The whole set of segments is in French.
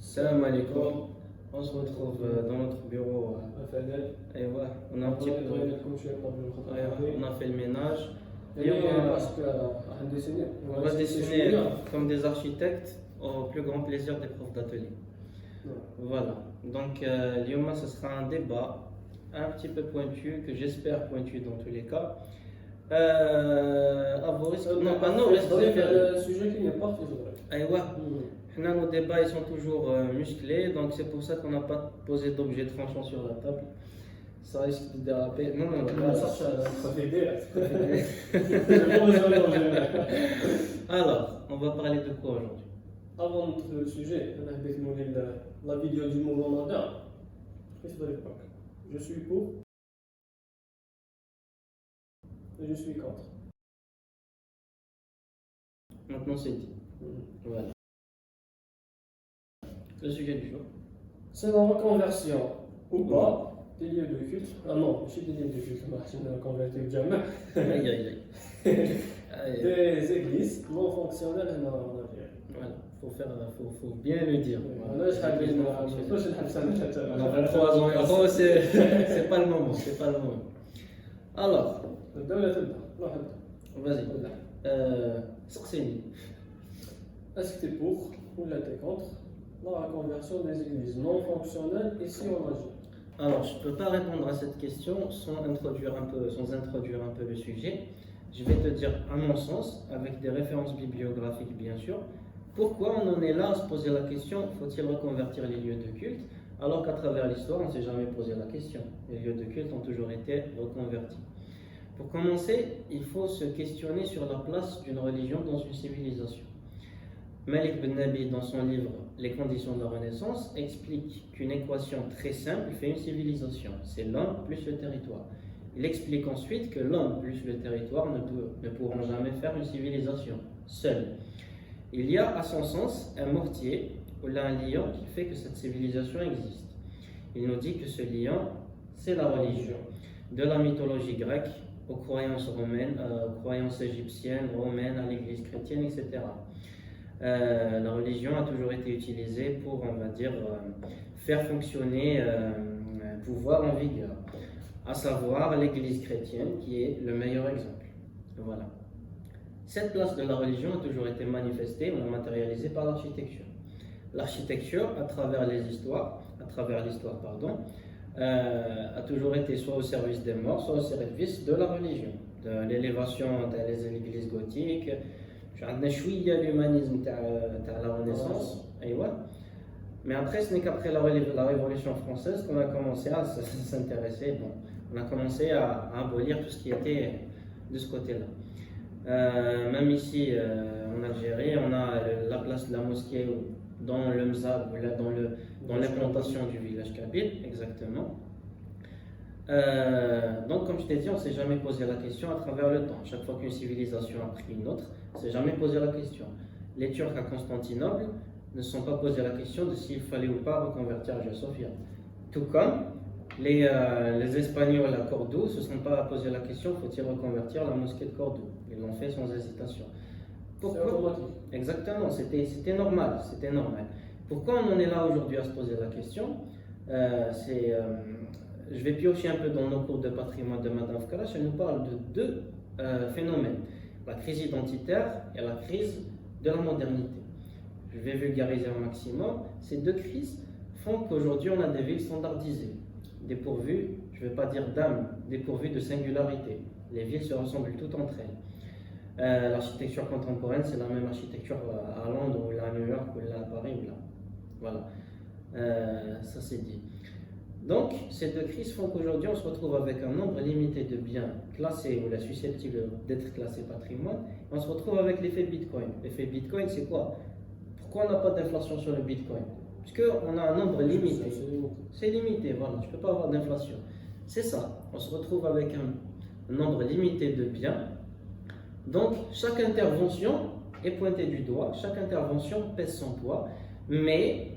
Salam alaikum. On se retrouve dans notre bureau. Et ouais, on a un petit peu. Ouais, on a fait le ménage. Et on va dessiner comme des architectes au plus grand plaisir des profs d'atelier. Voilà. Donc, Lyoma, ce sera un débat un petit peu pointu, que j'espère pointu dans tous les cas. À vos risques. Non, pas nos risques. Le sujet qui n'est pas très vrai. Nos débats ils sont toujours musclés, donc c'est pour ça qu'on n'a pas posé d'objet tranchant sur la table. Ça risque de déraper. Non, Ça fait aider. Alors, on va parler de quoi aujourd'hui? Avant d'entrer dans le sujet, on a défini la vidéo du mouvement moderne. Qu'est-ce que vous l'époque? Je suis pour et je suis contre. Maintenant c'est dit. Voilà. Le sujet du jour. C'est la reconversion ou pas des lieux de culte. Ah non, je suis des lieux de culte, je ne convertis jamais. Aïe. Des églises non fonctionnelles en Algérie. Voilà, faut bien le dire. On a 23 ans et encore, c'est pas le moment, Alors, vas-y. Soxeni. Est-ce que tu es pour ou là tu es contre la reconversion des églises non fonctionnelles ici en Algérie? Alors, je ne peux pas répondre à cette question sans introduire un peu le sujet. Je vais te dire, à mon sens, avec des références bibliographiques bien sûr, pourquoi on en est là à se poser la question, faut-il reconvertir les lieux de culte, alors qu'à travers l'histoire, on ne s'est jamais posé la question. Les lieux de culte ont toujours été reconvertis. Pour commencer, il faut se questionner sur la place d'une religion dans une civilisation. Malik Ben Nabi, dans son livre Les conditions de la Renaissance, explique qu'une équation très simple fait une civilisation. C'est l'homme plus le territoire. Il explique ensuite que l'homme plus le territoire ne pourront jamais faire une civilisation seul. Il y a à son sens un mortier ou là un liant qui fait que cette civilisation existe. Il nous dit que ce liant, c'est la religion. De la mythologie grecque aux croyances romaines, aux croyances égyptiennes, romaines, à l'église chrétienne, etc. La religion a toujours été utilisée pour, on va dire, faire fonctionner un pouvoir en vigueur, à savoir l'église chrétienne qui est le meilleur exemple. Voilà. Cette place de la religion a toujours été manifestée ou matérialisée par l'architecture. L'architecture, à travers l'histoire, a toujours été soit au service des morts, soit au service de la religion, de l'élévation des églises gothiques. عندنا شويه l'humanisme تاع la Renaissance. Mais après, ce n'est qu'après la Révolution française qu'on a commencé à s'intéresser, on a commencé à abolir tout ce qui était de ce côté-là. Même ici en Algérie, on a la place de la mosquée dans le Mzab, dans l'implantation du village kabyle, exactement. Donc, comme je t'ai dit, on ne s'est jamais posé la question à travers le temps. Chaque fois qu'une civilisation a pris une autre, on ne s'est jamais posé la question. Les Turcs à Constantinople ne se sont pas posé la question de s'il fallait ou pas reconvertir Hagia Sophia. Tout comme les Espagnols à Cordoue ne se sont pas posé la question faut-il reconvertir la mosquée de Cordoue. Ils l'ont fait sans hésitation. Pourquoi? Exactement, c'était normal. Pourquoi on en est là aujourd'hui à se poser la question? Je vais piocher un peu dans nos cours de patrimoine de Madame Fkarash. Elle nous parle de deux phénomènes, la crise identitaire et la crise de la modernité. Je vais vulgariser un maximum. Ces deux crises font qu'aujourd'hui on a des villes standardisées, dépourvues, je ne vais pas dire d'âme, dépourvues de singularité. Les villes se ressemblent toutes entre elles. L'architecture contemporaine, c'est la même architecture à Londres, ou là à New York, ou là à Paris, ou là. Voilà. Ça c'est dit. Donc, ces deux crises font qu'aujourd'hui, on se retrouve avec un nombre limité de biens classés ou susceptibles d'être classés patrimoine. On se retrouve avec l'effet Bitcoin. L'effet Bitcoin, c'est quoi? Pourquoi on n'a pas d'inflation sur le Bitcoin? Parce qu'on a un nombre limité. C'est limité, voilà. Tu ne peux pas avoir d'inflation. C'est ça. On se retrouve avec un nombre limité de biens. Donc, chaque intervention est pointée du doigt. Chaque intervention pèse son poids. Mais,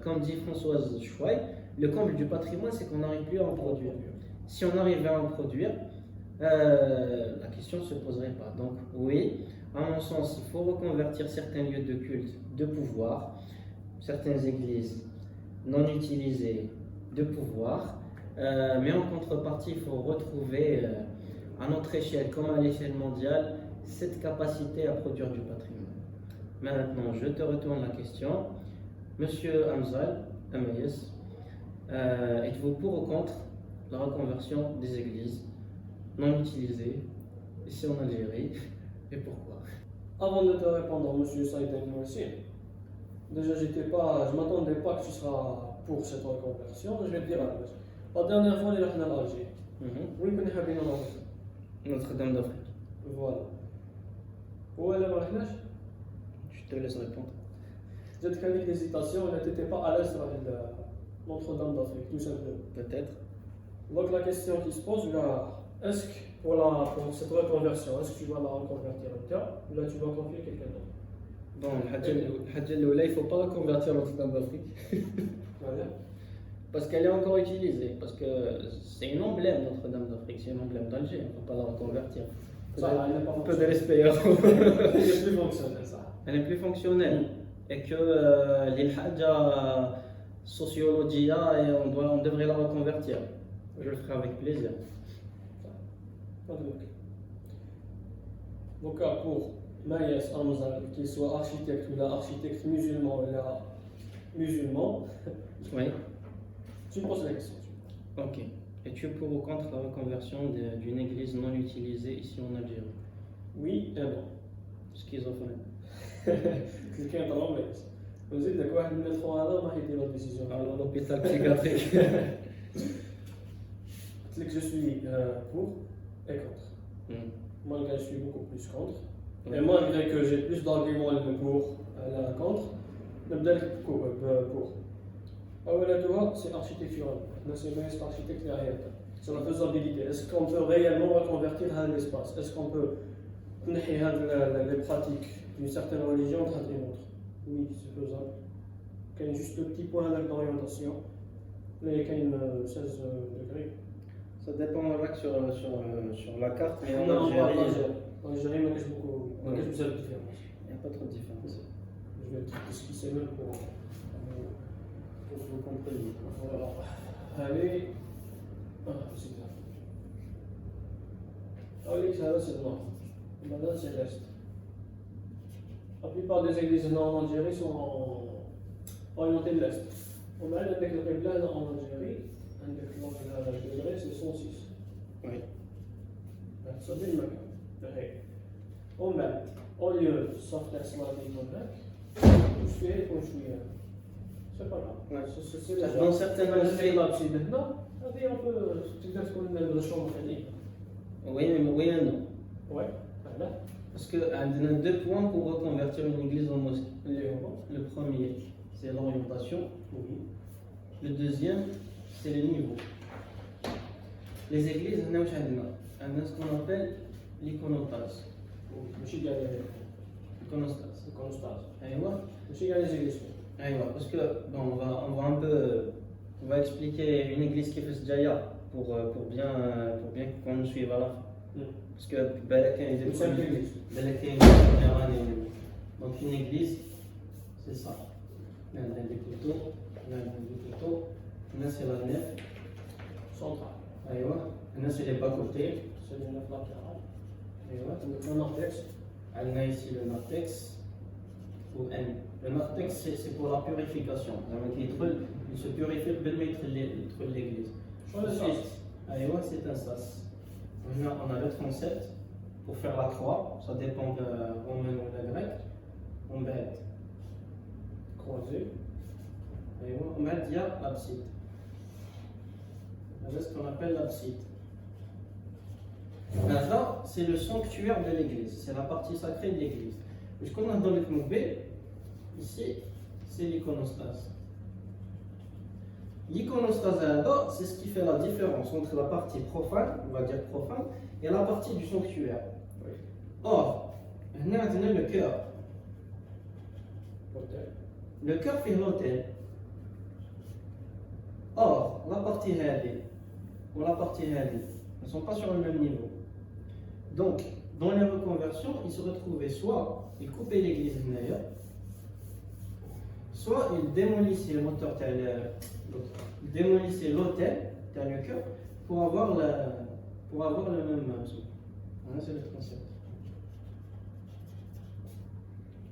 comme dit Françoise Chouaï, le comble du patrimoine, c'est qu'on n'arrive plus à en produire. Si on arrivait à en produire, la question ne se poserait pas. Donc oui, à mon sens, il faut reconvertir certains lieux de culte, de pouvoir, certaines églises non utilisées de pouvoir, mais en contrepartie, il faut retrouver à notre échelle comme à l'échelle mondiale cette capacité à produire du patrimoine. Maintenant, je te retourne la question. Monsieur Hamzal, Amaïs, êtes-vous pour ou contre la reconversion des églises non utilisées ici en Algérie et pourquoi? Avant de te répondre, monsieur Saïd aussi, déjà je ne m'attendais pas que tu seras pour cette reconversion. Je vais te dire la dernière fois, on est allé en Algérie. Oui, on est allé en Algérie. Notre-Dame d'Afrique. Voilà. Où est-ce que Je te laisse répondre. j'ai eu l'hésitation, on n'était pas à l'aise avec Notre-Dame d'Afrique, tout simplement. Peut-être. Donc la question qui se pose, là, est-ce que pour cette reconversion, est-ce que tu vas la reconvertir en cas ou là tu vas confier quelqu'un d'autre? Bon, il ne faut pas reconvertir Notre-Dame d'Afrique. Voilà. Parce qu'elle est encore utilisée. Parce que c'est une emblème Notre-Dame d'Afrique, c'est une emblème d'Alger. On ne peut pas la reconvertir. Ça, elle n'est pas Un peu de respect. Elle est plus fonctionnelle, ça. Elle est plus fonctionnelle. Et que l'ilhaja sociologia, et on devrait la reconvertir. Je le ferai avec plaisir. Pas de doute. Donc, pour Maïs Hamzal, qu'il soit architecte ou là, architecte musulman ou là, musulman, Oui. tu me poses la question. Ok. Es-tu pour ou contre la reconversion d'une église non utilisée ici en Algérie? Oui et non. Schizophrène. Quelqu'un est en Maïs. Vous êtes d'accord avec le métro à l'heure, m'a été la décision. Alors, l'hôpital psychiatrique. C'est que je suis pour et contre. Malgré que je suis beaucoup plus contre. Et malgré que j'ai plus d'arguments pour la contre, je vais pour. C'est architectural. C'est l'architecte derrière. C'est la faisabilité. Est-ce qu'on peut réellement reconvertir l'espace? Est-ce qu'on peut les pratiques d'une certaine religion dans une autre? Oui, c'est faisable. Il y a juste le petit point d'orientation. Là, il y a 16 degrés. Ça dépend sur la carte, mais en Non, Algérie, en Algérie, il y a beaucoup de différences. il n'y a pas trop de différence. Je vais esquisser même pour que vous compreniez. Voilà. Allez. Ah, c'est ça. Allez, ça va, c'est le nord. Maintenant, c'est l'est. La plupart des églises nord en Algérie sont orientées de l'est. On a avec le Qibla en Algérie, avec le degré, c'est 106. Oui. Ça fait le même. On met au lieu de sortir ce matin je suis comme je suis. C'est pas grave. Ouais. C'est Dans certaines mosquées. Maintenant, on peut peut-être qu'on met la chambre famille. Oui, mais oui et non. Ouais, voilà. Parce qu'il y a deux points pour reconvertir une église en mosquée. Le premier, c'est l'orientation. Oui. Le deuxième, c'est le niveau. Les églises, on a ce qu'on appelle l'iconostase. L'iconostase. Parce que bon, on va expliquer une église qui fait ce jaya pour bien qu'on nous suive à la fin. Parce que une première année. Donc une église, c'est ça. Là, on a des couteaux, là c'est la nef Centrale. Là c'est les bas-côtés. C'est le nef latéral. Le narthex. On a ici le narthex. Ou N. Le narthex c'est pour la purification. Il se purifie pour mettre l'église. Ensuite, c'est un sas. On a le transept pour faire la croix, ça dépend de romain ou de grec. On va être croisé. On va dire l'abside. C'est ce qu'on appelle l'abside. Là, c'est le sanctuaire de l'église, c'est la partie sacrée de l'église. Ce qu'on a dans le Knoubé, ici, c'est l'iconostase. L'iconostase, c'est ce qui fait la différence entre la partie profane, on va dire profane, et la partie du sanctuaire. Oui. Or, on a le cœur. Le cœur fait l'autel. Or, la partie hadi ou la partie hadi ne sont pas sur le même niveau. Donc, dans les reconversions, ils se retrouvaient soit ils coupaient l'église d'ailleurs, soit il démolissait le moteur il démolissait l'hôtel le cœur pour avoir le même son. Voilà, c'est le concept.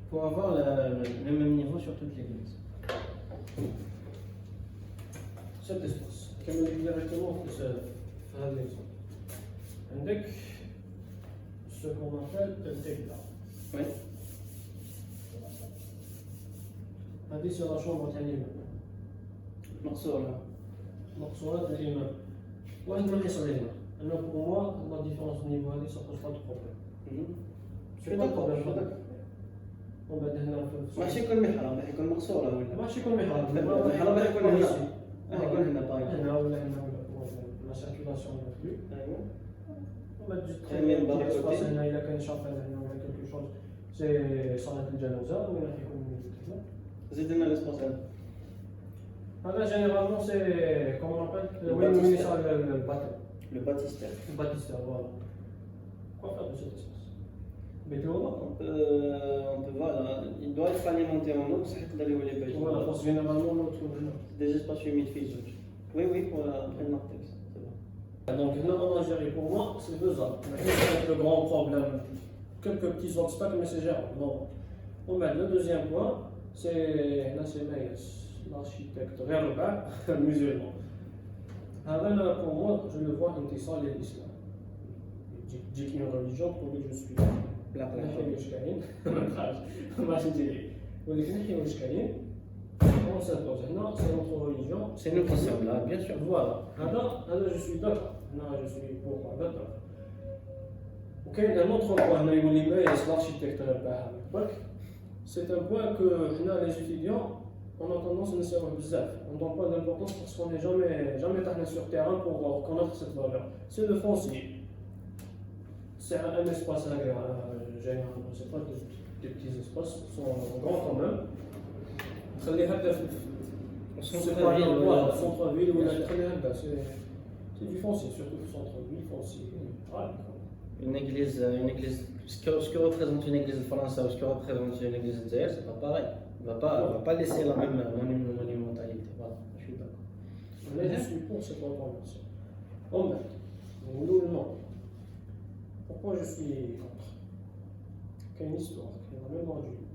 Pour avoir le même niveau sur toute l'église. Cet espace. Comme on dit directement, c'est faire l'exemple. Avec ce qu'on appelle le tegla. Oui. هذه c'est la chambre de l'imam. مقصورة. مقصورات الإمام. واحد ما يحصل الإمام. أنا pour moi, la différence au niveau هذه ça pose pas de problème. شو d'accord. ومن بعد هنا في ماشي كل محراب راح يكون مقصورة ولا؟ ماشي كل محراب. المحراب راح يكون هنا. راح يكون هنا طيب. هنا ولا هنا ولا la circulation de flux. أيوه. ومن بعد تخيل الاسباس هنا إذا كان شافين هنا ولا quelque chose c'est صلاة الجنازة وين راح يكون هنا. زيد لنا الاسباس هذا. هذا généralement c'est comment on appelle وين يصير الباتل. Le baptistère. Le baptistère, voilà. Quoi faire de cet espace? On peut voilà, il doit être alimenté en eau, c'est là où les pêches. Voilà, parce que généralement on le trouve là. Des espaces humides physiques. Oui, pour après le narthex, c'est bon. Donc là en Algérie, pour moi, c'est faisable. C'est le grand problème. Quelques petits obstacles, mais c'est gérable. Bon. Le deuxième point, c'est l'architecte Rerba, musulman. Alors, pour moi, je le vois intisal et l'islam. J'ai une religion pour laquelle je suis. Comment ça se pose? Non, c'est notre religion. C'est nous qui sommes là, bien sûr. Voilà. Alors, je suis d'accord. Non, je suis pour d'accord. Ok, un autre point, c'est l'architecte. C'est un point que les étudiants, on a tendance à ne savoir bizarre. On ne donne pas d'importance parce qu'on n'est jamais taillé sur terrain pour connaître cette valeur. C'est le foncier. C'est un espace généralement, c'est pas des petits espaces, ils sont grands quand même. Centre-ville ou c'est du foncier, surtout le centre-ville, foncier. Une église, ce que représente une église de France ou ce que représente une église de Zéher, c'est pas pareil. On va pas laisser la même monumentalité. Voilà, je suis d'accord. Mais je suis pour cette recommandation. En fait, nous non. Pourquoi je suis contre? Il y a une histoire, il y a la mémoire du lieu,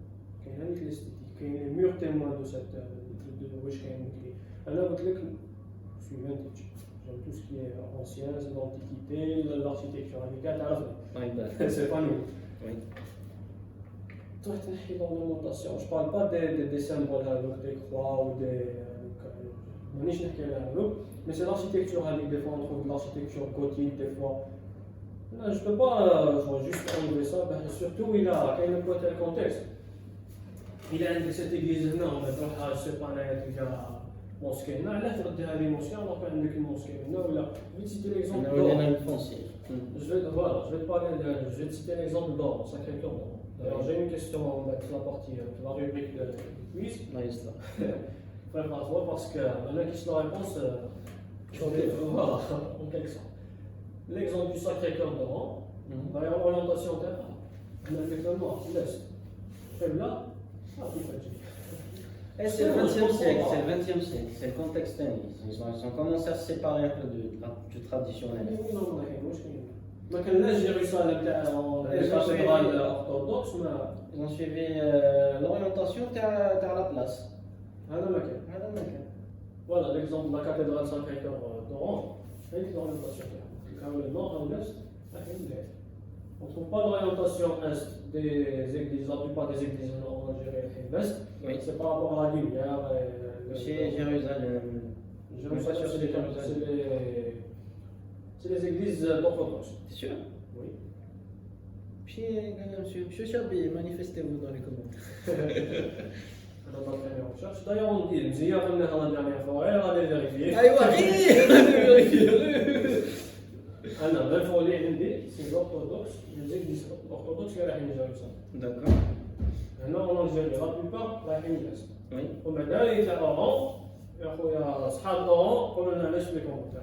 il y a une esthétique, il y a les murs témoins de cette de Wesh Kainouki. Alors, je suis vintage. J'aime tout ce qui est ancien, l'antiquité, l'architecture amicale, c'est pas nous. Oui. Toi, tu es dans l'orientation. Je ne parle pas des symboles, des croix ou des. Mais c'est l'architecture avec des fois on trouve de l'architecture gothique, des fois. Là, je ne peux pas juste enlever ça, surtout il a un contexte. Il a cette église là, on va dire, je ne sais pas, il y a mosquée là, là, tu vas dire mosquée, on va pas une mosquée là, là. Je vais te citer l'exemple d'or. Je vais te citer l'exemple d'or, Sacré-Cœur d'or. Alors j'ai une question dans la partie, la rubrique de quiz. Frère François, parce que la question de réponse, voilà, en quelque sorte. L'exemple du Sacré-Cœur d'Oran, d'ailleurs l'orientation terre, on a fait le nord, l'est. Et là, c'est le 20e siècle, c'est le contexte. Ils ont commencé à se séparer un peu du traditionnel. ما كناش Jérusalem les cathédrales orthodoxes ils ont suivi l'orientation à la place. هذا مكان. Voilà l'exemple de la cathédrale Sacré-Cœur d'Oran, c'est l'orientation. Quand le nord et l'est, on ne trouve pas l'orientation est des églises, la plupart des églises en Algérie et l'est. Oui. C'est par rapport à la lumière. Chez Jérusalem. C'est les églises orthodoxes. C'est sûr? Oui. Puis, monsieur Chabi, manifestez-vous dans les commentaires. On a fait mes recherches. D'ailleurs, on dit, nous y avons la dernière fois, elle va les vérifier. Alors, il faut les aider, c'est l'orthodoxe, les églises orthodoxes qui sont à Jérusalem. D'accord. Maintenant, en Algérie, la plupart, la l'est. Oui. ومثلا إذا أوران يا خويا أصحاب أوران قولوا لنا ليش في الكومنتير.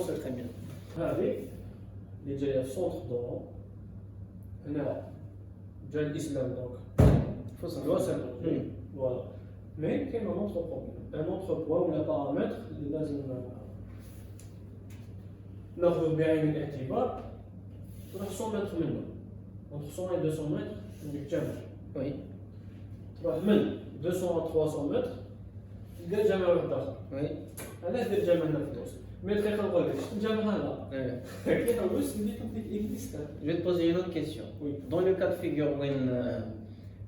C'est très bien. هذه اللي جاية في سونتر دوران هنا جاي الإسلام دونك. Faut savoir. Voilà. Mais il y a un autre problème. Un autre point ou un paramètre اللي لازم ناخذ بعين الاعتبار 300 متر منه. Entre 100 et 200 mètres, عندك جامع. Oui. تروح من 200 à 300 mètres تلقى جامع واحد آخر. Oui. علاش دير جامع هنا في الوسط؟ مي دقيقة نقول لك شفت الجامع هذا؟ Ouais. كي حوس اللي كومبليت اكزيست. Je vais te poser une autre question. Oui. Dans le cas de figure où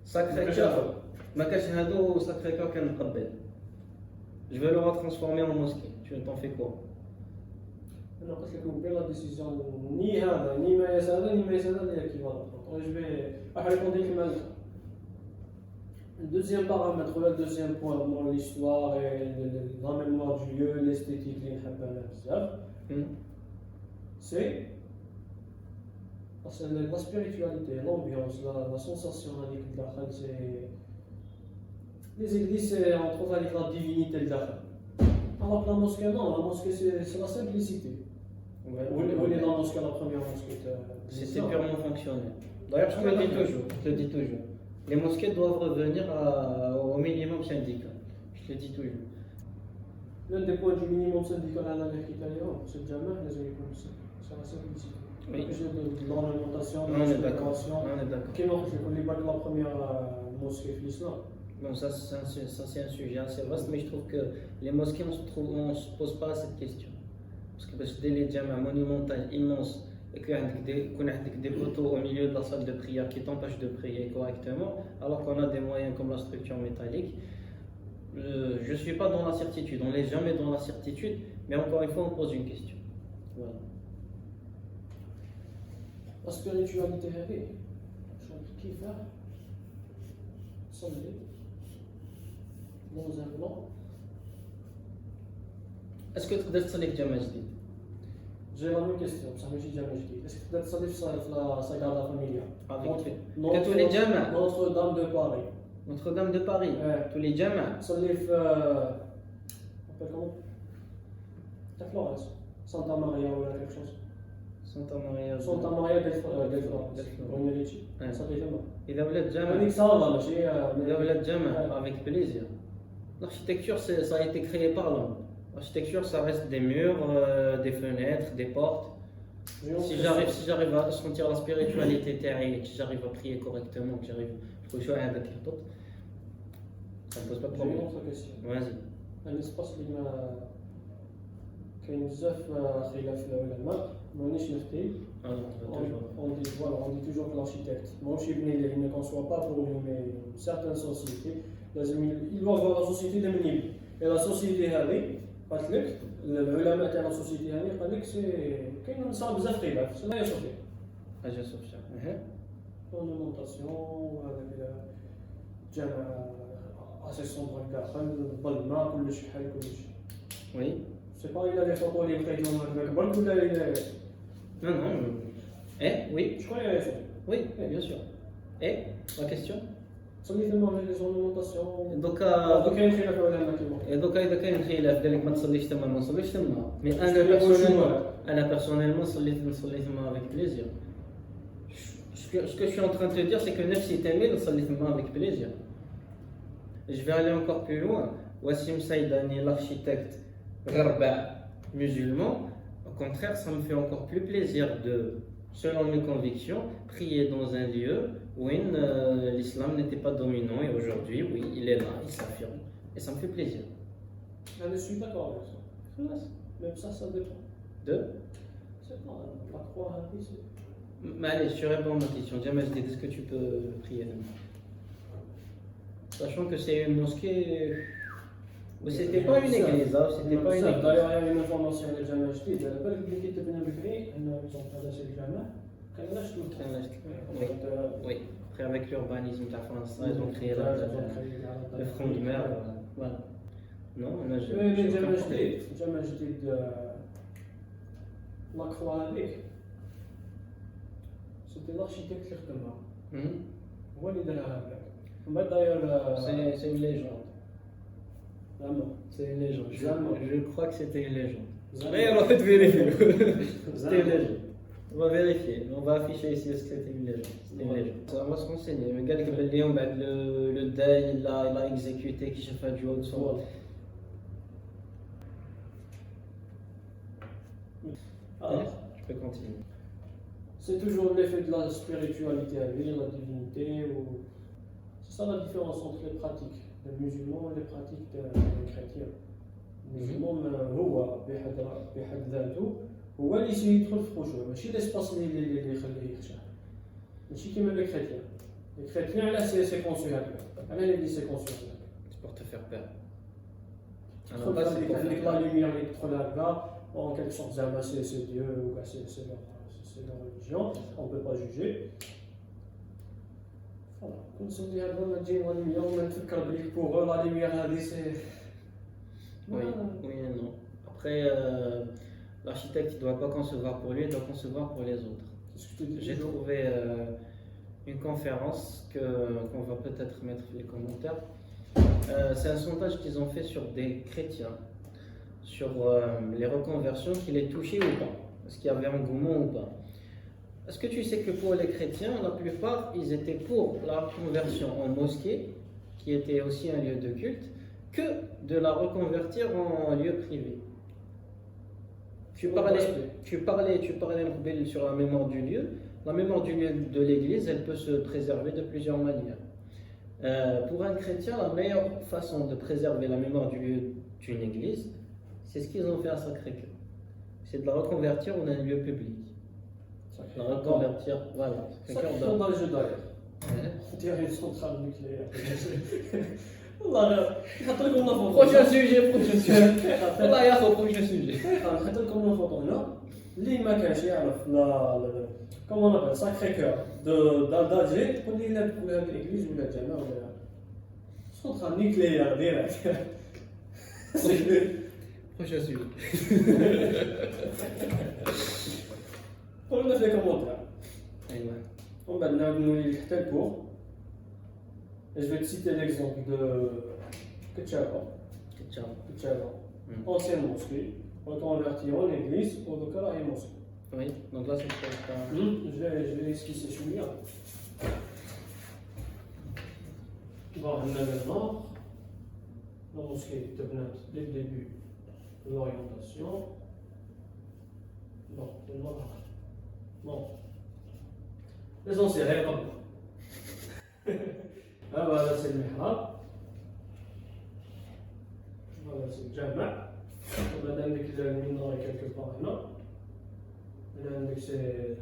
Sacré-Cœur, ما كاش هادو Sacré-Cœur كان مقبل. Je vais le retransformer en mosquée. Tu t'en fais quoi? انا قلت لك بين لا ديسيزيون ني هذا ني ما يسال هذا ني ما يسال هذا اللي كيفالون. جو في راح ريبوندي كيما le deuxième paramètre, le deuxième point dans l'histoire et l'emmènement du lieu, l'esthétique, c'est la spiritualité, l'ambiance, la sensation avec les églises, on trouve avec la divinité de alors que la mosquée, non, la mosquée c'est la simplicité. Vous voulez dans la mosquée, la première mosquée c'est purement fonctionnel. D'ailleurs, je te le dis toujours. Les mosquées doivent revenir au minimum syndical. Je te le dis toujours. L'un des points du minimum syndical à la c'est le jamais les églises. C'est la simplicité. Oui. L'ornementation, On est d'accord. décoration. On est d'accord. Quel autre la première mosquée de l'islam? Bon, ça c'est un sujet assez vaste, mais je trouve que les mosquées, on se pose pas cette question. Parce que dès les djammas monumentales immenses, et qu'il y a des poteaux au milieu de la salle de prière qui t'empêchent de prier correctement, alors qu'on a des moyens comme la structure métallique, je ne suis pas dans la certitude, on n'est jamais dans la certitude, mais encore une fois, on pose une question. Voilà. La spiritualité, qui fait sonner dans un blanc. Est-ce que tu peux تصلي في جامع جديد؟ J'ai la même question, ça me dit jamais je dis. Est-ce que tu peux تصلي في la Sagrada Familia? tous les جامع. Notre-Dame de Paris. Notre-Dame de Paris. Ouais. Tous les جامع. تصلي في appelle comment? Ta Florence. Santa Maria ou quelque chose. Santa Maria del Florence. صلي فيها. إذا ولات جامع. هذيك صالة ماشي. إذا ولات جامع avec plaisir. L'architecture, ça a été créé par l'homme. L'architecture, ça reste des murs, des fenêtres, des portes. Si j'arrive à sentir la spiritualité terrestre, que j'arrive à prier correctement, que j'arrive à jouer avec les autres, ça ne pose pas de problème. J'ai une autre question. Vas-y. l'espace اللي ما كاين بزاف خلاف العلماء مانيش نفتي. On dit toujours que l'architecte ماهوش يبني ليه ne conçoit pas pour lui mais certaines sociétés لازم il doit voir la société اللي من يبني. Et la société هذه قالت لك العلماء تاع لا سوسيتي هذه قال لك سي كاين صار بزاف خلاف شنو هي صوفيا حاجه صوفيا اورنمونطاسيون وهذاك جامع اسيسون داخل الظلمه كلش حي كلش وي سي با الى لي فوتو اللي لقيتهم هكاك برك ولا الى non oui شكون هي oui bien sûr et la question تصلي ثما لي زورنمونطاسيون دوكا كاين خلاف العلماء كيما دوكا اذا كاين خلاف قال لك ما تصليش تما ما نصليش تما مي انا بيرسونيلمون صليت تما avec plaisir. Ce que je suis en train de te dire, c'est que نفسي تامل نصلي تما avec plaisir. Je vais aller encore plus loin. Wassim Saïdani, l'architecte Gharba musulman, au contraire, ça me fait encore plus plaisir de, selon mes convictions, prier dans un lieu où l'islam n'était pas dominant et aujourd'hui, oui, il est là, il s'affirme. Et ça me fait plaisir. Je suis d'accord avec ça. Même ça dépend. De c'est pas croire à Christ. Mais allez, je réponds à ma question. Jamal, est-ce que tu peux prier? Sachant que c'est une mosquée. Mais c'était pas une église, hein, c'était pas une église. D'ailleurs, il y a une information de Jamal Jdid. Elle n'a pas expliqué que tu venais de créer, ils ont traversé le Jamal. Oui. Après, avec l'urbanisme de la France, ils ont créé le front de mer. Voilà. Non, on a jamais. Jamal Jdid, la croix avec. C'était l'architecte Lirtema. Moi, il est là. D'ailleurs, c'est une légende. Vraiment. C'est une légende. Je crois que c'était une légende. Mais on va te vérifier. C'était une légende. On va vérifier. On va afficher ici est-ce que c'était une légende. C'était une légende. On va se renseigner. Mais قال لك باللي من بعد le DAI il a exécuté qui شافها du haut de son. Voilà. Alors, Je peux continuer. c'est toujours l'effet de la spiritualité à lui, la divinité. C'est ça la différence entre les pratiques des musulmans et les pratiques des chrétiens. Les musulmans, هو بحد ذاته هو اللي يدخل في الخشوع ماشي l'espace اللي يخليه يخشع ماشي كيما les chrétiens. Les chrétiens على سي كونسيو هكا على اللي سي كونسيو هكا C'est pour te faire peur. تدخل هذيك لا لوميير اللي تدخل هكا en quelque sorte زعما c'est Dieu ou c'est leur religion on ne peut pas juger. Voilà. كنت سميتي هذا ما تجي لا لوميير وما نفكر بلي pour eux la lumière هذه c'est Oui, oui et non. Après, l'architecte ne doit pas concevoir pour lui, il doit concevoir pour les autres. c'est ce que je te dis. J'ai trouvé une conférence qu'on va peut-être mettre dans les commentaires. C'est un sondage qu'ils ont fait sur des chrétiens, sur les reconversions, qui les touchaient ou pas. Est-ce qu'il y avait engouement ou pas. Est-ce que tu sais que pour les chrétiens, la plupart, ils étaient pour la conversion en mosquée, qui était aussi un lieu de culte, que de la reconvertir en lieu privé. Tu parlais sur la mémoire du lieu. La mémoire du lieu de l'église, elle peut se préserver de plusieurs manières. Pour un chrétien, la meilleure façon de préserver la mémoire du lieu d'une église, c'est ce qu'ils ont fait à Sacré-Cœur. C'est de la reconvertir en un lieu public. La reconvertir, voilà. Ça qui tombe dans le jeu d'ailleurs. On dirait une centrale nucléaire. والله يحط لكم نفوط. Prochain sujet. والله ياخذ prochain sujet. نحط لكم نفوط هنا اللي ما كانش يعرف لا كومون نابل ساكري كور دالجي تقول لي لا تقول هذه الايغليز ولا الجامع ولا سونترال نيكليير ديريكت. Prochain sujet. قولوا لنا في الكومونتير. أيوة. ومن بعد نعاود نولي حتى الكور. Je vais te citer l'exemple de Ketchava, ancienne mosquée, reconvertie en église, au Dokara et mosquée. Oui, donc là c'est pas. Je vais esquisser celui-là. Bon, on a maintenant la mosquée de Bnat dès le début de l'orientation. Non, c'est noir. Bon. Les anciens rêves. Ah voilà, c'est le mihrab. Voilà, c'est le jama'. On a avec le minaret quelque part là. On a avec c'est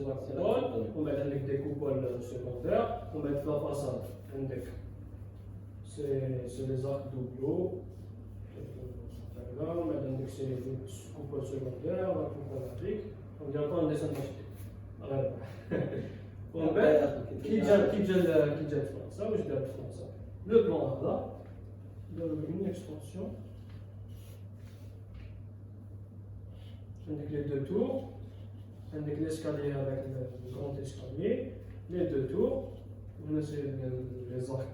la coupole. On a avec des coupoles secondaires. On met la façade. C'est les arcs doubleaux. Là, on a avec ces coupoles secondaires, la coupole avec. On dit encore un dessin d'architecte. ومن بعد كي جا فرنسا واش دار فرنسا لو بلان هذا داروا اون اكستنسيون عندك لي دو تور عندك ليسكاليي هذاك الكروند اسكاليي لي دو تور هنا سي لي زارك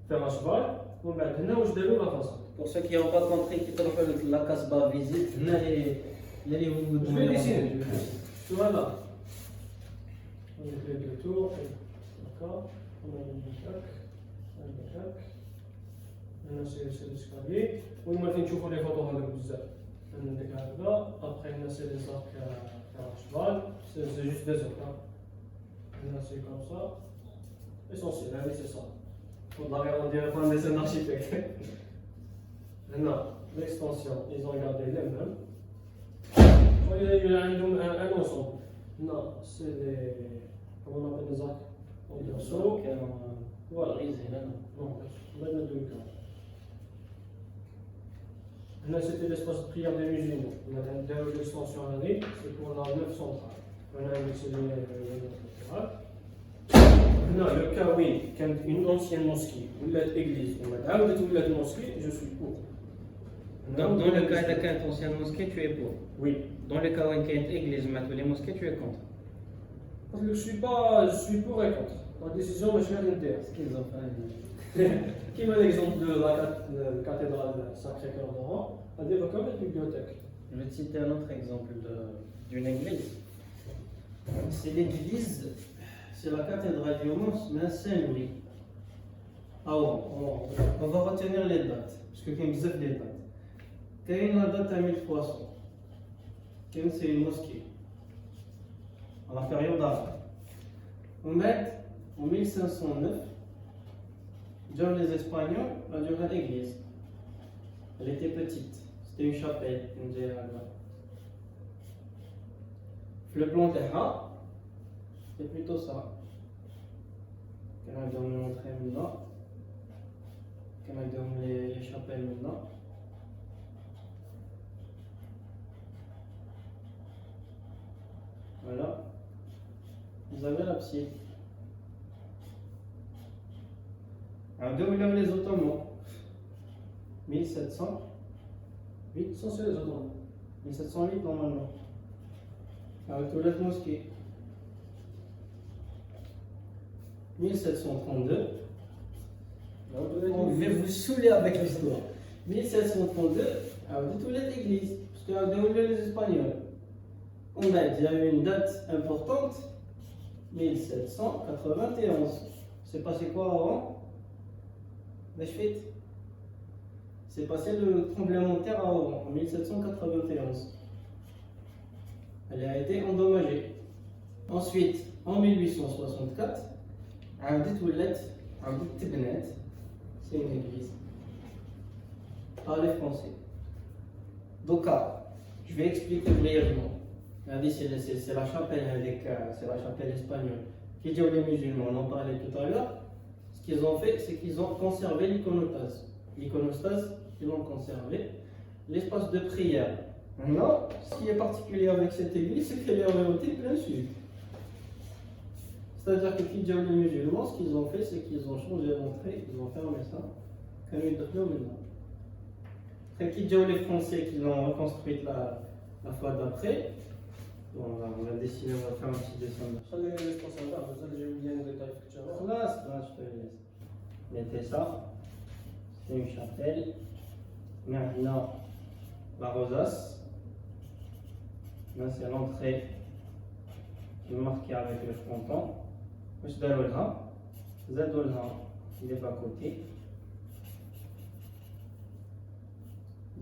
فير اشفال ومن بعد هنا واش داروا لا فاصون. Pour ceux qui n'ont pas compris, qui trouvent la Casbah visite, les vous Je vais dessiner. Voilà. On a fait deux tours, d'accord. On a une tac. Maintenant c'est l'escalier. Oui, maintenant tu vois les photos avec vous. On a des cadres. Après, c'est les arcs à cheval. C'est juste des arcs. Maintenant c'est comme ça. Essentiel, c'est ça. On dirait pas un dessin d'architecte. Maintenant, l'extension, ils ont gardé les mêmes. Il y a un ensemble. Non, c'est les. Comment on appelle les arcs en morceaux. Voilà. Non, là, il y a deux cas. Là, c'était l'espace de prière des musulmans. On a une extension à l'année, c'est pour la 9 centrale. On a non, le Kawin, une ancienne mosquée, ou l'église, on a une mosquée, je suis pour. Dans le cas de quand ancienne mosquée, tu es pour. Oui. Dans le cas où il y a une église, les mosquées, tu es contre. Parce que je suis pour et contre. La décision, je vais le dire. Ce qu'ils ont fait. Qui m'a l'exemple de la cathédrale Sacré-Cœur d'Oran, elle développe une bibliothèque. Je vais te citer un autre exemple d'une église. C'est l'église, c'est la cathédrale du Mans, mais à Saint-Louis. Ah ouais, on va retenir les dates, parce que quand vous avez les dates. Quand il y a une date à 1300, quand c'est une mosquée, à la période arabe. On met en 1509, durant les Espagnols, on a duré l'église. Elle était petite, c'était une chapelle, une diagonale. Le plan terrain, c'est plutôt ça. Quand on donne l'entrée maintenant, quand on donne les chapelles maintenant. Voilà. Vous avez l'abside. Alors, d'où viennent les Ottomans 1708. Ça, c'est les Ottomans. 1708 normalement. Avec toute la mosquée. 1732. Je vais vous saouler avec l'histoire. 1732, avec toutes les églises. Parce qu'il y a les Espagnols. On a déjà une date importante. 1791. C'est passé quoi avant? La Chfit. C'est passé le tremblement de terre avant, en 1791. Elle a été endommagée. Ensuite, en 1864, Abdet Oulet, Abdet Tibnet, c'est une église. Par les Français. Donc, je vais expliquer brièvement. Regardez, c'est la chapelle c'est la chapelle espagnole. Qui dit les musulmans, on en parlait tout à l'heure. Ce qu'ils ont fait, c'est qu'ils ont conservé l'iconostase. L'iconostase, ils l'ont conservé. L'espace de prière. Maintenant, ce qui est particulier avec cette église, c'est qu'elle est orientée plein sud. C'est-à-dire que qui dit les musulmans, ce qu'ils ont fait, c'est qu'ils ont changé l'entrée, ils ont fermé ça. Comme ils doivent maintenant. Après, qui dit les Français qui l'ont reconstruite la fois d'après. Bon, on va dessiner, on va faire un petit dessin. خلي الريسبونسابل مازال جايب لي ان ديتاي في الكتابه. Là, je te laisse. Mettez ça. C'est une chapelle. Maintenant, la rosace. Là, c'est l'entrée qui est marquée avec le fronton. Je donne le grain. Zadolha, il est pas à côté.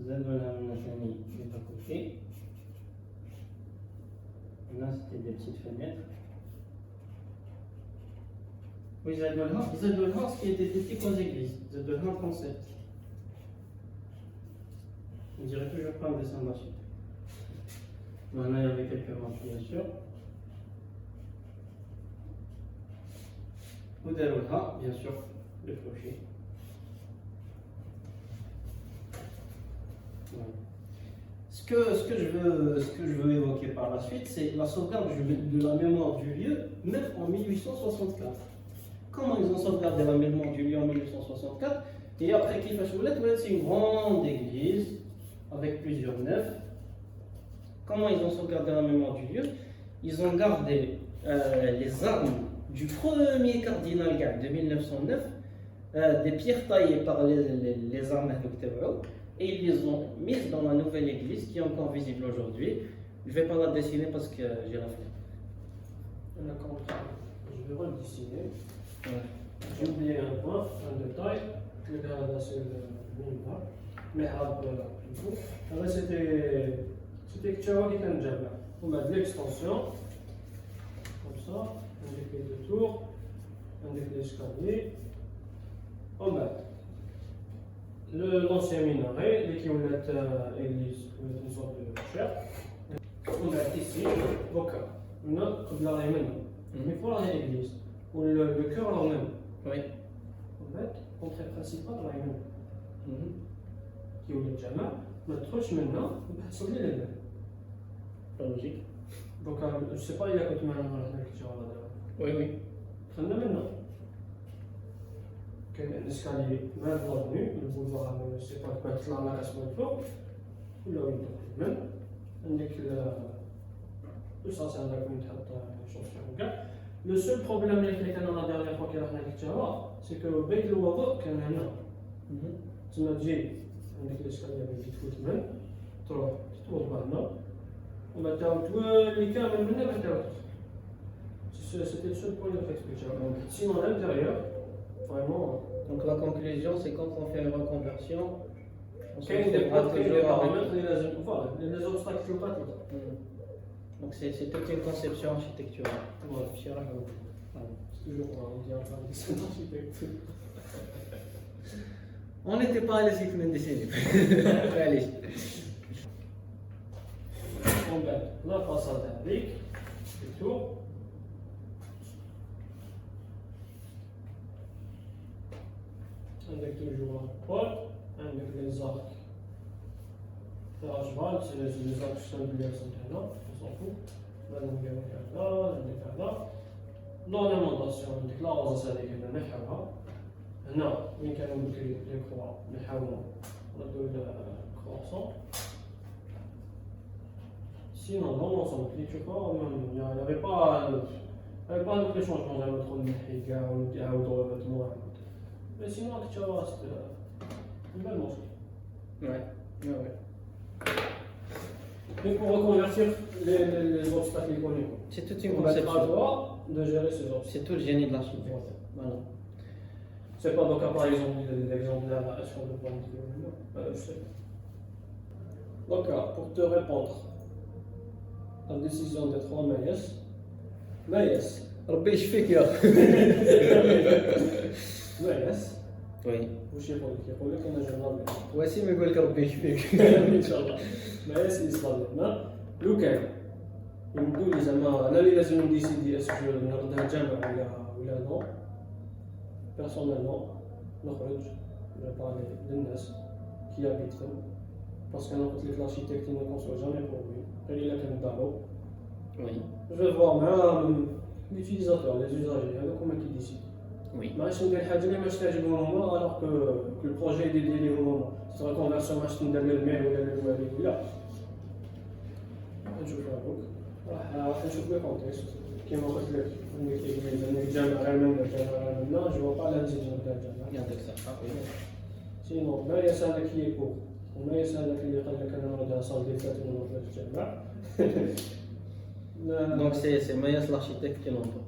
Zadolha, il est pas à côté. Là, c'était des petites fenêtres. Oui, Zadolha, ce qui était critique aux églises. Zadolha concept. On dirait que je prends un dessin dessus. Maintenant, il y avait quelques manches, bien sûr. Oudalouha, bien sûr, le clocher. Voilà. Ce que je veux évoquer par la suite, c'est la sauvegarde de la mémoire du lieu, même en 1864. Comment ils ont sauvegardé la mémoire du lieu en 1864? Et après Kifachoulet, c'est une grande église avec plusieurs nefs. Comment ils ont sauvegardé la mémoire du lieu? Ils ont gardé les armes du premier cardinal Gad de 1909, des pierres taillées par les armes et ils les ont mises dans la nouvelle église qui est encore visible aujourd'hui. Je ne vais pas la dessiner parce que j'ai la flemme. D'accord, je vais redessiner. Ouais. J'ai oublié un point, un détail. Là, c'est le minimum. Mais alors, c'était que tu as dit qu'on on a de l'extension. Comme ça, avec les deux tours, avec l'escalier. On va. L'ancien minaret, l'équivalent église, une sorte de chère. On a ici, vocal. On a comme la réunion. Mais il faut aller à l'église. Ou le cœur alors même. Oui. En fait, l'entrée principale de la réunion. Qui est au Jama, on a trop maintenant, on va sauver les mêmes. Pas logique. Donc, je ne sais pas, il y a combien de lecture là-dedans. Oui, oui. Prenez maintenant. L'escalier mal revenu, le boulevard, c'est pas quoi être là, la casse de fort. Là, il y a même. Avec le sens de la communauté, le seul problème avec les canons la dernière fois qu'il y a un c'est que le bec de l'oiseau, qu'il y en a un. Tu m'as dit, avec l'escalier avec des foot même, trop تخرج هنا وما تعاود تولي كامل من هنا ما تعاود. C'était le seul point de réexplication. Sinon, à l'intérieur, vraiment. Donc la conclusion, c'est quand on fait une reconversion, on se كاين دي trouvera بوات كاين دي toujours بارامتر avec... اللي لازم فوالا لي زوبستاكل تلقى Donc c'est toute une conception architecturale. Voilà. Voilà. C'est toujours on dit un dessin d'architecte. On n'était pas à la cycle de dessiner. Allez. On garde la façade avec et tout. عندك toujours la porte, عندك les arcs. À cheval, c'est les arcs singuliers sont là, on s'en fout. Là, on a là. L'ornementation, عندك la rose هذيك اللي نحيوها. هنا وين كانوا لي كروا نحاولوا نردوا الكرواسون. Sinon, dans l'ensemble, tu vois, il n'y avait pas de changement dans notre métier ou dans le vêtement. Mais sinon, tu vois, c'était une belle mosquée. Ouais. Mais pour reconvertir les obstacles économiques, C'est toute une on va être à conception. toi de gérer ces obstacles. C'est tout le génie de l'architecture. Voilà. C'est pas donc, par exemple, l'exemple là, est-ce qu'on peut prendre je sais. Donc, pour te répondre, la décision d'être en Maïs, ربي يشفيك يا اخي. Maïs, وي وش يقول لك انا جنرال وسيم يقول لك ربي يشفيك. ان شاء الله مايس يصلي لنا لو كان يمدوا لي زعما انا اللي لازم نديسيدي اسكو نردها جامع ولا نو بيرسونيلمون نخرج نبارلي للناس كي هابيتهم باسكو انا قلت لك لارشيتيكت ما كونسو جامي بور لي غير الا كان دارو وي جو فوا مع ليوتيليزاتور لي زوزاجي هذوك هما كي ديسيدي وي. ماش ندير حاجه اللي ماش تعجبهم هما الوغ كو البروجي ديدي ليهم هما سي ريكونفيرسيون ماش ندير للميل ولا للوالد ولا نشوف هذوك راح نشوف لو كونتكست كيما قلت لك عندك ايجليز عندك جامع غير منا جو با لا نزيد نبدا الجامع يعطيك الصحة. سينو ما يسالك هي كور وما يسالك اللي قال لك انا نرد صال ديال 30 ونروح للجامع Donc c'est Mayas l'architecte qui l'emploie.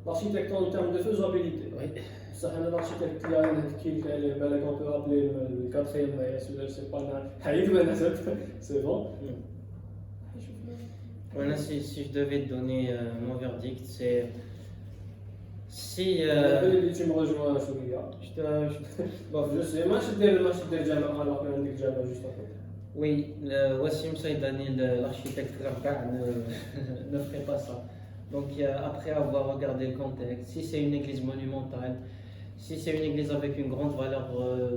l'architecte en termes de faisabilité. Oui. Ça, l'architecte qui a on peut appeler le quatrième maïs, c'est pas c'est bon. Voilà, si je devais te donner mon verdict, c'est si Tu me rejoins à Souria. Je sais, moi je suis déjà alors qu'on a déjà juste à côté. oui, Wassim Saïdani, l'architecte Rabbah, ne ferait pas ça. Donc après avoir regardé le contexte, si c'est une église monumentale, si c'est une église avec une grande valeur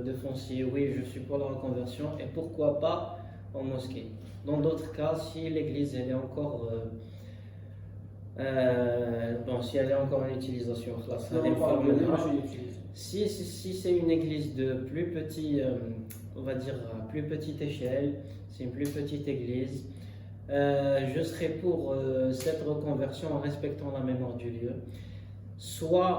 de foncier, oui, je suis pour la reconversion et pourquoi pas en mosquée. Dans d'autres cas, si l'église elle est encore si elle est encore en utilisation, si c'est une église de plus petit, on va dire à plus petite échelle, c'est une plus petite église. Je serai pour cette reconversion en respectant la mémoire du lieu, soit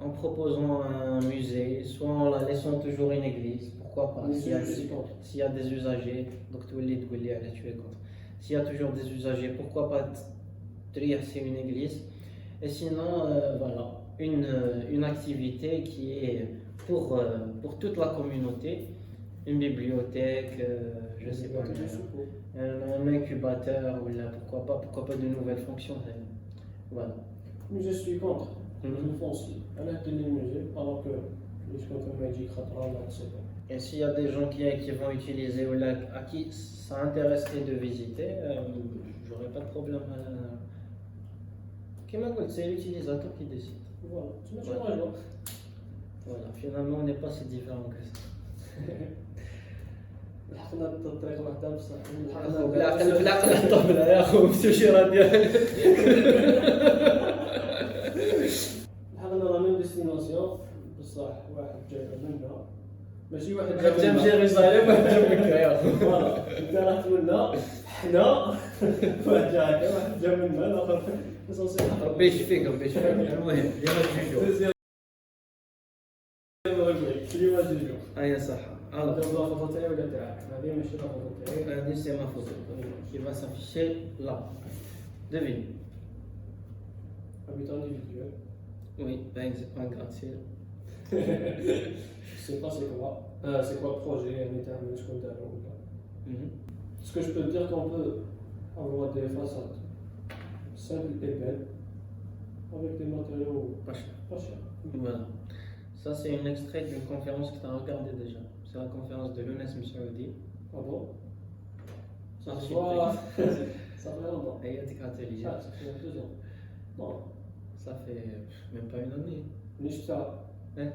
en proposant un musée, soit en la laissant toujours une église, pourquoi pas, s'il y a des usagers, donc tu es contre. S'il y a toujours des usagers, pourquoi pas c'est une église, et sinon voilà, une activité qui est pour toute la communauté, une bibliothèque, je sais pas, un incubateur, ou là, pourquoi pas de nouvelles fonctions. Voilà. Mais je suis contre le foncier. Elle a tenu le musée, alors que je suis contre Magic Ratra, c'est bon. Et s'il y a des gens qui vont utiliser ou là, à qui ça intéresserait de visiter, j'aurais pas de problème. C'est l'utilisateur qui décide. Voilà, tu m'as Voilà, finalement on n'est pas si différent que ça. لحقنا الطريق واحده بصح بالعقل الطبلة يا اخو مسيو شيران ديالك. لحقنا لا ميم ديستيناسيون بصح واحد جاي منا ماشي واحد جا من جيروزاليم واحد جا من مكة يا اخو. فوالا انت رحت منا حنا واحد جا منا الاخر ربي يشفيك ربي يشفيك. المهم ديما تجوجو. اليوم جوجو اي صح. Alors, هذا هو الفوتو تاعي ولا تاعك؟ هذه ماشي لا فوتو تاعي. c'est ma photo qui va s'afficher là. Devine. Habitat individuel. Oui, ben c'est pas un gratte-ciel. Je sais pas c'est quoi. C'est quoi le projet, un éternel, ce qu'on a ou pas. Mhm. Ce que je peux te dire qu'on peut avoir des façades simples et belles avec des matériaux Pas cher. pas chers. Voilà. Ça, c'est un extrait d'une conférence que tu as regardé déjà. C'est la conférence de Younes Msaoudi. Ah bon? Ça se Architecte. voit. Ça fait longtemps. Et éthique intelligente. Ah, ça fait 2 ans. Non, Ça fait même pas une année. Nishta. Hein?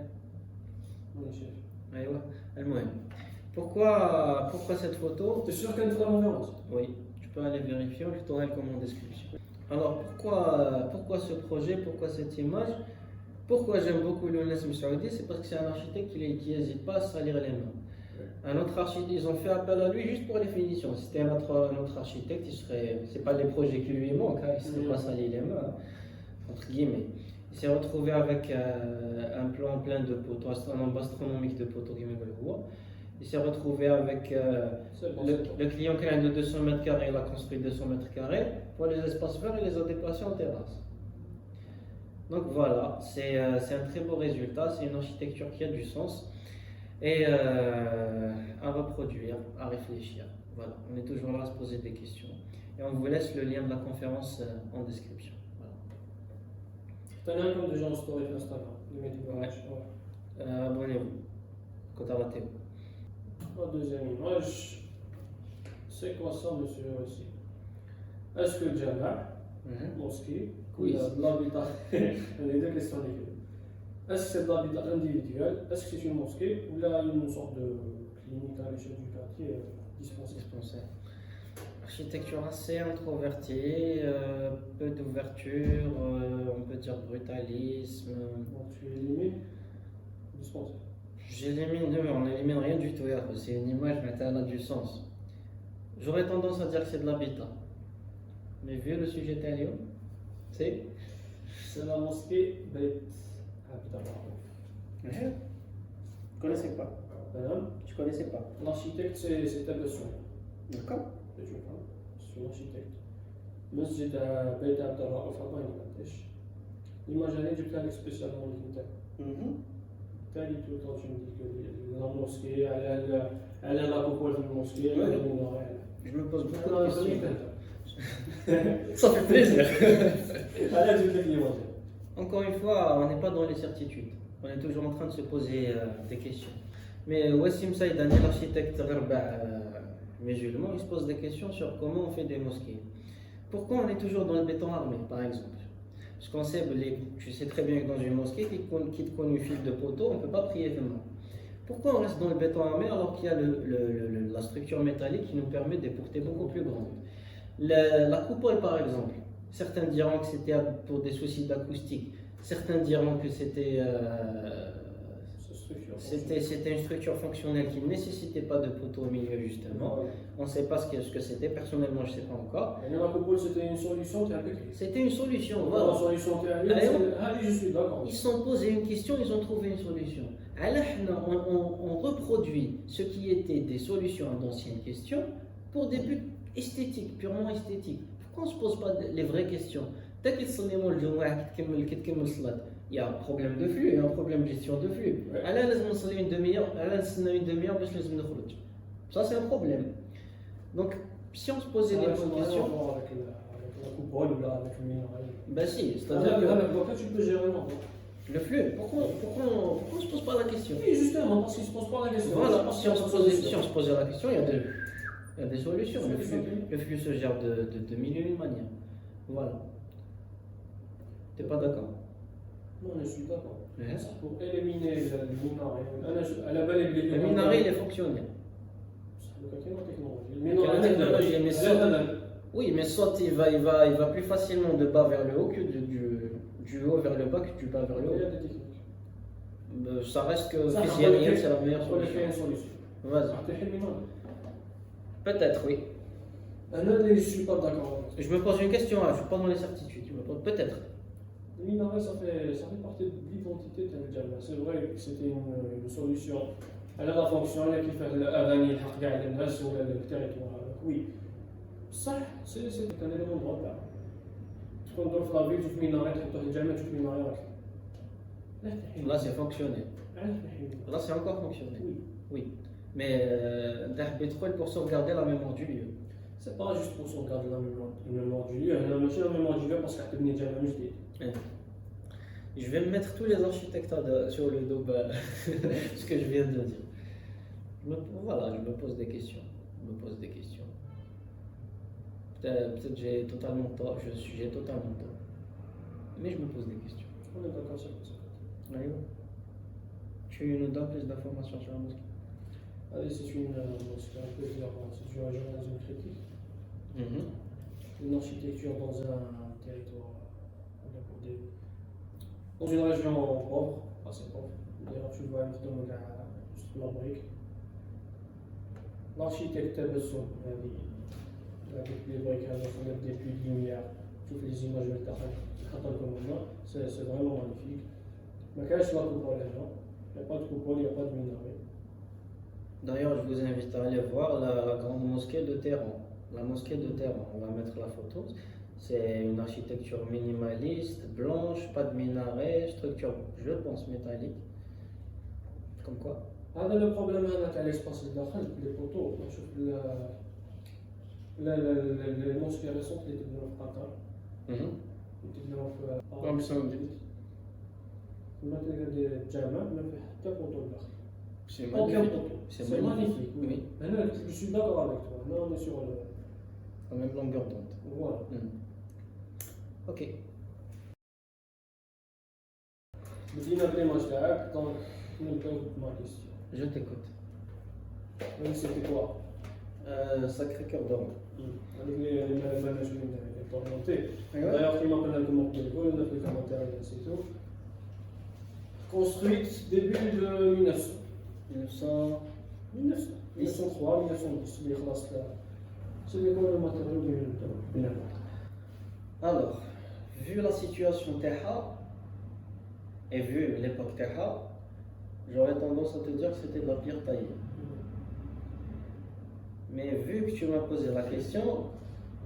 Oui, chef. Aïwa. المهم. Pourquoi cette photo? T'es sûr qu'elle fait la conférence? Oui, tu peux aller vérifier, je t'aurai le comment en description. Alors pourquoi ce projet, pourquoi cette image? Pourquoi j'aime beaucoup Younes Msaoudi? C'est parce que c'est un architecte qui n'hésite pas à se salir les mains. Un autre architecte, ils ont fait appel à lui juste pour les finitions. Si c'était un autre architecte, c'est pas les projets qui lui manquent, hein, il ne serait pas sali les mains, hein, entre guillemets. Il s'est retrouvé avec un plan plein de poteaux, un nombre astronomique de poteaux qui me voient. Il s'est retrouvé avec C'est bon. le client qui a de 200 mètres carrés, il a construit 200 mètres carrés. Pour les espaces verts, il les a déplacés en terrasse. Donc voilà, c'est un très beau résultat, c'est une architecture qui a du sens et à reproduire, à réfléchir. Voilà, on est toujours là à se poser des questions. Et on vous laisse le lien de la conférence en description. Voilà. T'en as un comme déjà en story Instagram. Les mecs, Abonnez-vous. Côté Théo. La deuxième image. C'est quoi ça, monsieur, aussi? Est-ce que Jama, mosquée, Oui. de l'habitat, les deux questions d'équipe. Est-ce que c'est de l'habitat individuel? Est-ce que c'est une mosquée ou là une sorte de clinique à l'échelle du quartier dispensaire? Dispensaire. Architecture assez introvertie, peu d'ouverture, on peut dire brutalisme. Donc tu élimines dispensaire. J'élimine deux, mais on n'élimine rien du tout. C'est une image, mais elle a du sens. J'aurais tendance à dire que c'est de l'habitat. Mais vu le sujet italien, c'est. C'est la mosquée Beit Habitat. Je connaissais pas. Madame, Je connaissais pas. l'architecte c'est Tabassou. D'accord. C'est une femme, c'est une architecte. Masjid Beit Abdallah au Bangladesh. L'image elle est du plan spécialement de l'Inter. T'as dit tout le temps, tu me dis que la mosquée, elle a la coupole de la mosquée, elle a le minaret. Je me pose beaucoup Elle a de questions. Ça fait plaisir. Elle a du climat. Encore une fois, on n'est pas dans les certitudes. On est toujours en train de se poser des questions. Mais Wassim Saïdani, l'architecte musulman, il se pose des questions sur comment on fait des mosquées. Pourquoi on est toujours dans le béton armé, par exemple? Parce qu'on sait, tu sais très bien que dans une mosquée qui te connaît une file de poteaux, on ne peut pas prier vraiment. Pourquoi on reste dans le béton armé alors qu'il y a la structure métallique qui nous permet des portées beaucoup plus grandes? La coupole, par exemple, certains diront que c'était pour des soucis d'acoustique, certains diront que c'était une structure fonctionnelle qui ne nécessitait pas de poteau au milieu, justement. On ne sait pas ce que c'était, personnellement je ne sais pas encore. Et la coupole c'était une solution, tu as appris. C'était une solution, Voilà, voilà. la solution, tu as appris. Je suis d'accord. Ils se sont posés une question, ils ont trouvé une solution. Alors, on reproduit ce qui était des solutions à d'anciennes questions pour des buts esthétiques, purement esthétiques. Pourquoi on ne se pose pas les vraies questions? Il y a un problème de flux, il y a un problème de gestion de flux. Alors, une demi-heure, ça c'est un problème. Donc, si on se posait des bonnes questions. Avec la coupole ou là, avec le minaret. Ben si, c'est-à-dire que Donc là, tu peux gérer le flux, pourquoi on ne se pose pas la question? Oui, justement, parce qu'ils ne se posent pas la question. Voilà, si on se posait la question, il y a des solutions. Le flux se gère de mille et une manières. Voilà. T'es pas d'accord? Non, je suis d'accord. Ouais. Pour éliminer le minaret, Le minaret, il est fonctionnel. Oui, mais soit il va plus facilement de bas vers le haut que du haut vers le bas que du bas vers le haut. Ça reste que physiquement, c'est la meilleure solution. Vas-y. Peut-être, oui. Je ne suis pas d'accord. Je me pose une question, je ne suis pas dans les certitudes. Peut-être. Le minaret, ça fait partie de l'identité de Jama. C'est vrai que c'était une solution على لا فونكسيون اللي كيفاه الاغاني الحق كاع الناس ولا التيريتوار وي صح سي كان لي مون تاع تكون دور في لافيل تشوف ميناري تحطوه الجامع تشوف ميناري راك Là, c'est fonctionné. Là, c'est encore fonctionné. Oui. Mais t'as trop pour sauvegarder la mémoire du lieu. C'est pas juste pour sauvegarder la mémoire du lieu, on a aussi la mémoire du lieu parce qu'elle devenait déjà même. Je vais mettre tous les architectes sur le dos, ce que je viens de dire. Voilà, je me pose des questions. Peut-être j'ai totalement tort, j'ai totalement tort. Mais je me pose des questions. On est d'accord sur ça. Allez, tu nous donnes plus d'informations sur la mosquée? Allez, c'est une mosquée, on peut dire, c'est une région critique. Une architecture dans un territoire, dans une région pauvre, assez pauvre. D'ailleurs, tu vois un petit peu juste la brique. L'architecte a besoin avec les briques, des puits de lumière, toutes les images de c'est vraiment magnifique. Mais quand je vois coupole, il n'y a pas de coupole, il n'y a pas de minaret. D'ailleurs, je vous invite à aller voir la grande mosquée de Téhéran. La mosquée de Téhéran, on va mettre la photo. C'est une architecture minimaliste, blanche, pas de minaret, structure, je pense, métallique. Comme quoi? هذا le problème هذا l'espace اللي داخل les poteaux نشوف les mosquées récentes اللي تبنوا في قطر تبنوا في Comme ça, on dit. ما تلقى الجامع ما فيه حتى بوطو داخل. C'est Aucun magnifique. poteau. C'est C'est magnifique. Oui. Maintenant, je suis d'accord avec toi. Là, on est sur le. La même longueur d'onde. Voilà. Ok. بدينا بالإيماج تاعك دونك نبداو ما كيستيون. Je t'écoute. C'était quoi? Sacré-Cœur d'Orient. هذيك اللي ما نجمين نتورمونتي. أيوة. D'ailleurs, كيما قلنا لكم من قبل قلنا في الكومنتير سيتو. Construite début de 1900. 1903, 1910 اللي خلاص c'est les gros matériaux de Alors, vu la situation Teha et vu l'époque Teha, j'aurais tendance à te dire que c'était de la pierre taillée. Mais vu que tu m'as posé la question,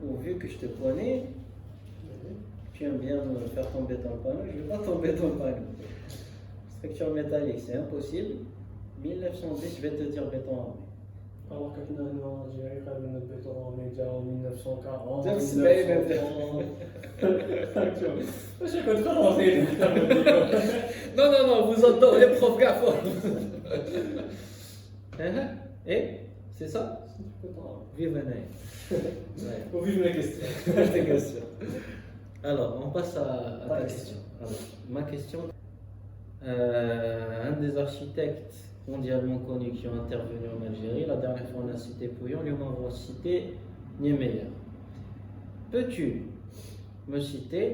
ou vu que je te connais, tu aimes bien me faire tomber dans le panneau, je ne vais pas tomber dans le panneau. Structure métallique, c'est impossible. 1910, je vais te dire béton armé. Alors que finalement, en Algérie, quand même, le béton armé déjà en 1940. Je comprends. Non, vous entendez les profs gaffes. Et c'est ça? Vive Naïm. Faut vivre les questions. Alors, on passe à ta question. Alors, ma question. Un des architectes mondialement connus qui ont intervenu en Algérie, la dernière fois on a cité Pouillon, lui on va citer Niemeyer. Peux-tu me citer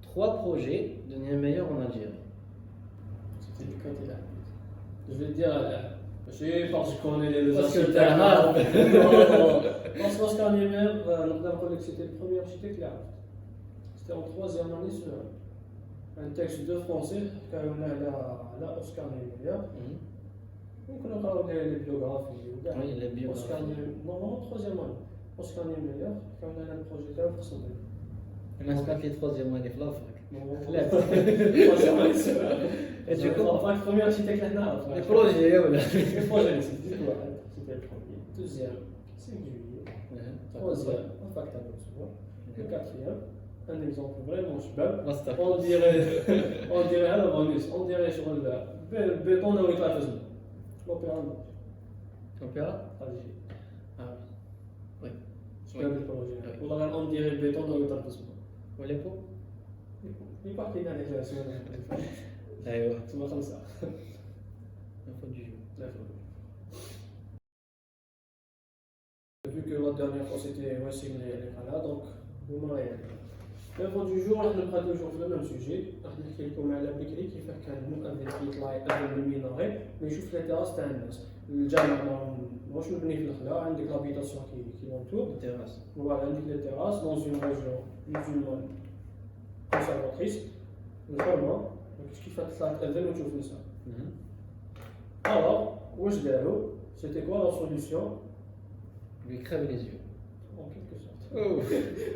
3 projets de Niemeyer en Algérie? C'était du côté là. Je vais te dire, je sais parce qu'on est les Parce que architectes. Non. Parce qu'en Niemeyer, c'était le premier architecte là. C'était en 3e année sur un texte de français qu'on a là Oscar Niemeyer. Donc on a les biographies. Oui, les biographies. Oscar Niemeyer, non, 3e année. Oscar Niemeyer, qu'on a un projet là pour son On a pas fait 3e année de l'Afrique. لا 3e année sur. Et tu comprends? Le premier architecte là. Les projets, voilà. Le projet, c'était le premier. Deuxième, 5 juillet. Troisième, un facteur de souvent. Le quatrième, un exemple vraiment super. On dirait à la bonus, on dirait sur le béton de l'État faisant. L'opéra de L'opéra? Alger. Ah oui. C'est un projet. On dirait le béton de l'État faisant. Ou les pots? Il part qu'il y a des relations. Aïe, Tu vois comme ça. la faute du jour. Vu que la dernière fois c'était Wasim les Khala, donc vous m'avez. L'œuvre du jour, on prend toujours le même sujet. On va لكم على بكري كيف كان المؤذن كيطلع يأذن بالمنارة ما يشوف لي تيراس تاع الناس. الجامع ماهوش مبني في الخلا، عندك لابيتاسيون كي لونتور. Terrasse. Voilà, عندك لي تيراس dans une région musulmane conservatrice. الحرمة كيف تطلع تأذن وتشوف النساء. Alors, واش داروا c'était quoi la solution Lui crève les yeux. en quelque sorte Oh.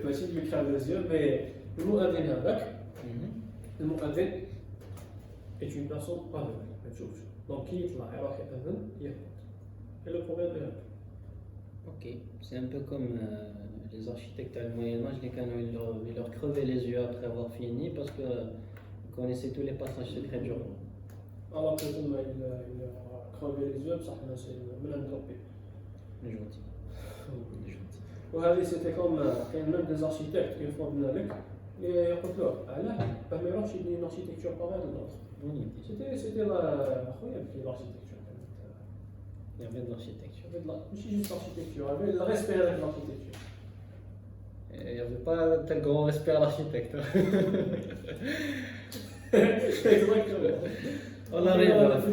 ماشي اللي كان les yeux mais المؤذن هذاك المؤذن est une personne aveugle ما تشوفش donc كي يطلع يروح يأذن يهبط et le problème est là. Ok, c'est un peu comme les architectes du Moyen-Âge, ils leur crevaient les yeux après avoir fini parce qu'ils connaissaient tous les passages secrets du roi. alors que ثم il a crevé les yeux بصح الناس من الانتروبي Gentil. Gentil. وهذه سيتي كوم كاين ميم دي زاركتيكت كي فون لك يقول له علاه باه ما يروحش يبني اون اركيتكتور باغ لوطر Bonne idée. سيتي خويا في الاركيتكتور Il y avait de l'architecture. ماشي جوست اركيتكتور هذا الريسبي هذاك الاركيتكتور Et il n'y avait pas tel grand respect à l'architecte. On arrive à la fin.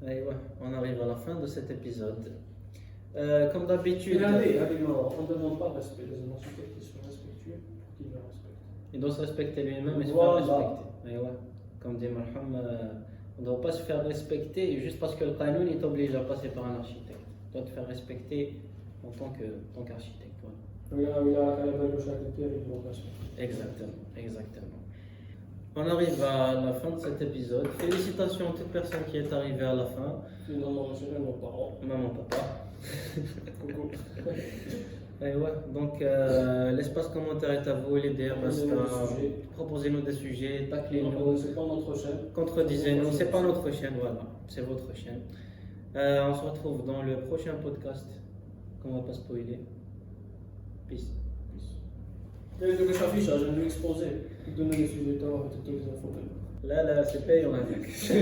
Allez, ouais, on arrive à la fin de cet épisode. Comme d'habitude, on ne demande pas de respect des architectes qui sont respectueux pour qu'ils le respectent. il doit se respecter lui-même et se Voilà. faire respecter. Et ouais, comme dit Marham, on ne doit pas se faire respecter juste parce que le Qanoun il t'oblige à passer par un architecte. Tu dois te faire respecter en tant qu'architecte. Exactement, exactement. On arrive à la fin de cet épisode. Félicitations à toute personne qui est arrivée à la fin. Finalement, je dirais nos parents. Maman, papa. Coucou. Et ouais, donc l'espace commentaire est à vous, les DM, proposez-nous des sujets, taclez-nous, C'est pas notre chaîne. contredisez-nous, c'est pas notre chaîne, voilà, c'est votre chaîne. On se retrouve dans le prochain podcast qu'on va pas spoiler. Peace. Et de s'affiche, je vais lui exposer. Donner les sujets de avec toutes les infos. Là, c'est payant. Allez, peace.